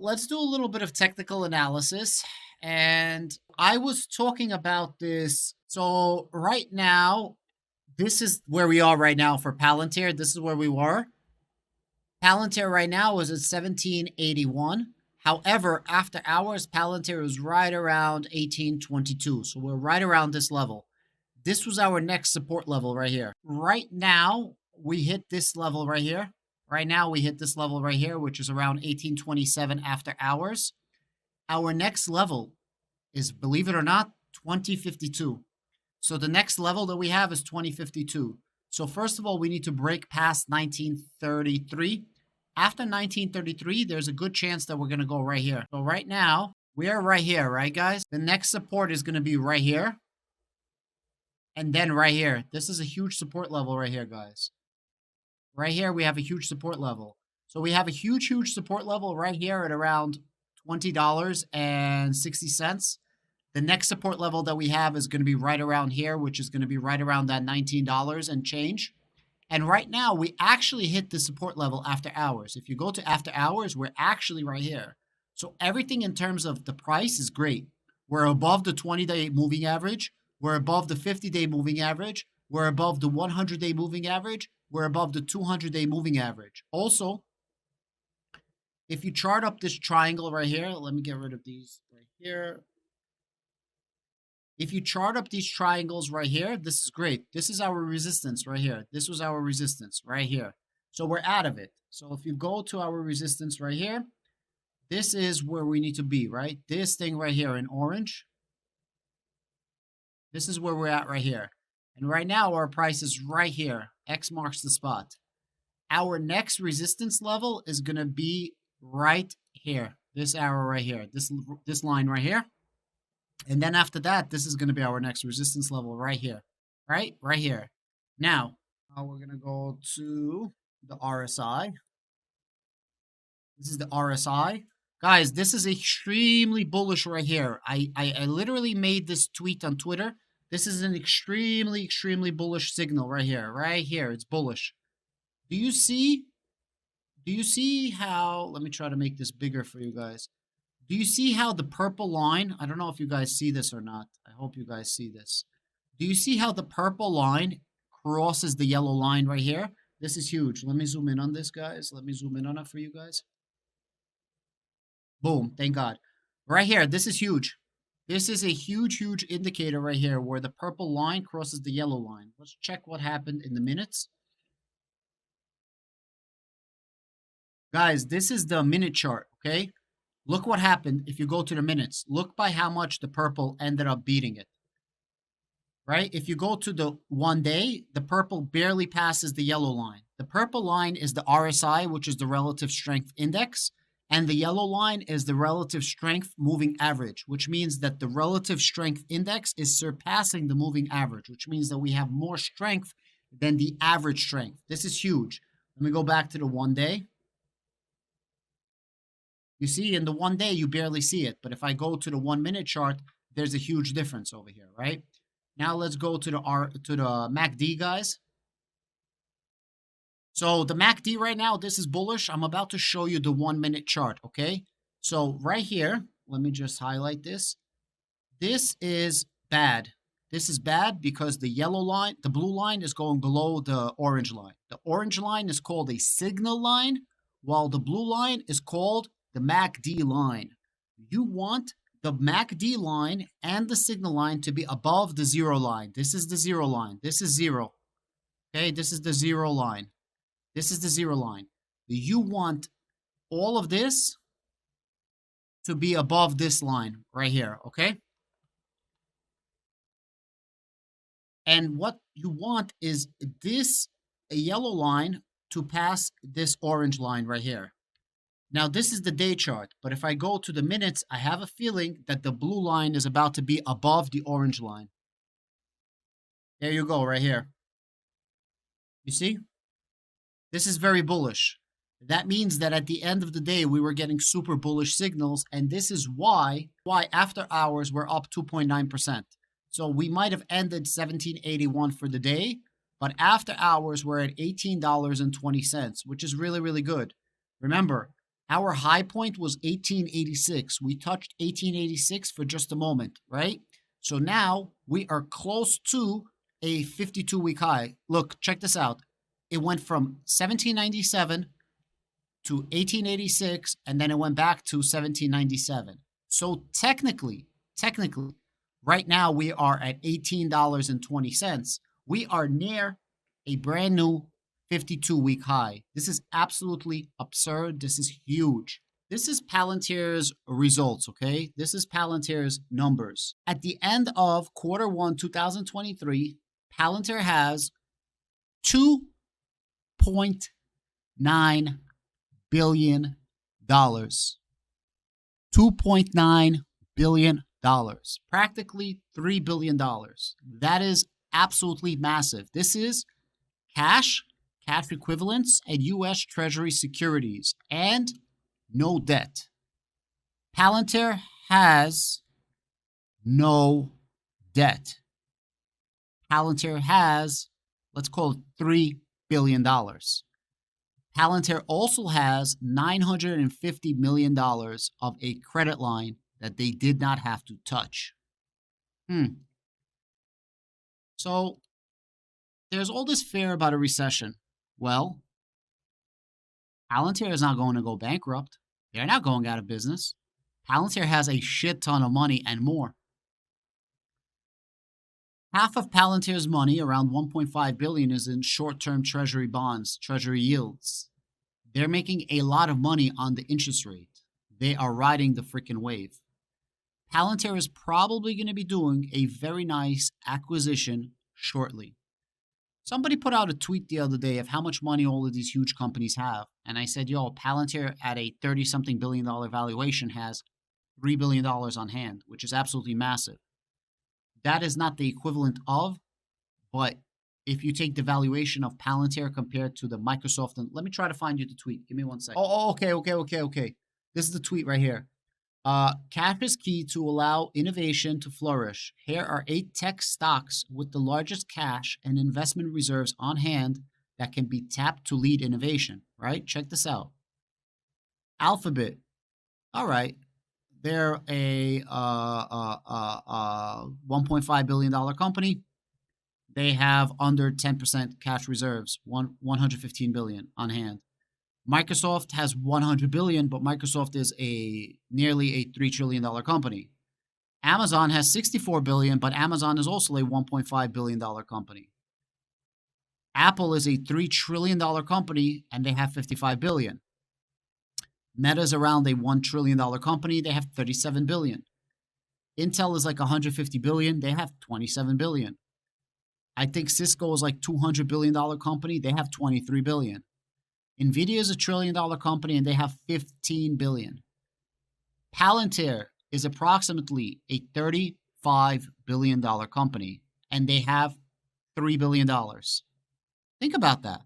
let's do a little bit of technical analysis. And I was talking about this. So right now, this is where we are right now for Palantir. This is where we were. Palantir right now is at 1781. However, after hours, Palantir is right around 1822. So we're right around this level. This was our next support level right here. Right now, we hit this level right here. Right now, we hit this level right here, which is around 1827 after hours. Our next level is, believe it or not, 2052. So the next level that we have is 2052. So first of all, we need to break past 1933. After 1933, there's a good chance that we're going to go right here. So right now, we are right here, right, guys? The next support is going to be right here. And then right here. This is a huge support level right here, guys. Right here, we have a huge support level. So we have a huge, huge support level right here at around $20.60. The next support level that we have is going to be right around here, which is going to be right around that $19 and change. And right now, we actually hit the support level after hours. If you go to after hours, we're actually right here. So everything in terms of the price is great. We're above the 20-day moving average. We're above the 50-day moving average. We're above the 100-day moving average. We're above the 200-day moving average. Also, if you chart up this triangle right here, let me get rid of these right here. If you chart up these triangles right here, this is great. This is our resistance right here. This was our resistance right here. So we're out of it. So if you go to our resistance right here, this is where we need to be, right? This thing right here in orange. This is where we're at right here. And right now our price is right here. X marks the spot. Our next resistance level is going to be right here. This arrow right here. This line right here. And then after that, this is going to be our next resistance level right here. Right? Right here. Now we're going to go to the RSI. This is the RSI. Guys, this is extremely bullish right here. I literally made this tweet on Twitter. This is an extremely, extremely bullish signal right here. Right here. It's bullish. Do you see how, let me try to make this bigger for you guys. Do you see how the purple line, I don't know if you guys see this or not. I hope you guys see this. Do you see how the purple line crosses the yellow line right here? This is huge. Let me zoom in on this, guys. Let me zoom in on it for you guys. Boom. Thank God. Right here. This is huge. This is a huge, huge indicator right here where the purple line crosses the yellow line. Let's check what happened in the minutes. Guys, this is the minute chart, okay? Look what happened if you go to the minutes. Look by how much the purple ended up beating it. Right? If you go to the 1 day, the purple barely passes the yellow line. The purple line is the RSI, which is the relative strength index. And the yellow line is the relative strength moving average, which means that the relative strength index is surpassing the moving average, which means that we have more strength than the average strength. This is huge. Let me go back to the 1 day. You see, in the 1 day, you barely see it. But if I go to the 1 minute chart, there's a huge difference over here, right? Now let's go to the MACD, guys. So the MACD right now, this is bullish. I'm about to show you the 1 minute chart, okay? So right here, let me just highlight this. This is bad. This is bad because the yellow line, the blue line is going below the orange line. The orange line is called a signal line, while the blue line is called the MACD line. You want the MACD line and the signal line to be above the zero line. This is the zero line. This is zero. Okay, this is the zero line. This is the zero line. You want all of this to be above this line right here, okay? And what you want is this yellow line to pass this orange line right here. Now, this is the day chart, but if I go to the minutes, I have a feeling that the blue line is about to be above the orange line. There you go, right here. You see? This is very bullish. That means that at the end of the day, we were getting super bullish signals, and this is why after hours we're up 2.9%. So we might have ended 1781 for the day, but after hours we're at $18.20, which is really, really good. Remember, Our high point was 1886. We touched 1886 for just a moment, right? So now we are close to a 52-week high. Look, check this out. It went from 1797 to 1886, and then it went back to 1797. So technically, right now we are at $18.20. We are near a brand new 52-week high. This is absolutely absurd. This is huge. This is Palantir's results, okay? This is Palantir's numbers. At the end of quarter one, 2023, Palantir has $2.9 billion. $2.9 billion. Practically $3 billion. That is absolutely massive. This is cash equivalents, and U.S. Treasury securities, and no debt. Palantir has no debt. Palantir has, let's call it $3 billion. Palantir also has $950 million of a credit line that they did not have to touch. So there's all this fear about a recession. Well, Palantir is not going to go bankrupt. They're not going out of business. Palantir has a shit ton of money and more. Half of Palantir's money, around $1.5 billion, is in short-term treasury bonds, treasury yields. They're making a lot of money on the interest rate. They are riding the freaking wave. Palantir is probably going to be doing a very nice acquisition shortly. Somebody put out a tweet the other day of how much money all of these huge companies have. And I said, yo, Palantir at a 30-something billion dollar valuation has $3 billion on hand, which is absolutely massive. That is not the equivalent of, but if you take the valuation of Palantir compared to the Microsoft, and let me try to find you the tweet. Give me 1 second. Okay. This is the tweet right here. Cash is key to allow innovation to flourish. Here are 8 tech stocks with the largest cash and investment reserves on hand that can be tapped to lead innovation, right? Check this out. Alphabet. All right. They're a $1.5 billion company. They have under 10% cash reserves, $115 billion on hand. Microsoft has $100 billion, but Microsoft is nearly a $3 trillion company. Amazon has $64 billion, but Amazon is also a $1.5 billion company. Apple is a $3 trillion company, and they have $55 billion. Meta is around a $1 trillion company. They have $37 billion. Intel is like $150 billion. They have $27 billion. I think Cisco is like $200 billion company. They have $23 billion. NVIDIA is a $1 trillion company, and they have $15 billion. Palantir is approximately a $35 billion company, and they have $3 billion. Think about that.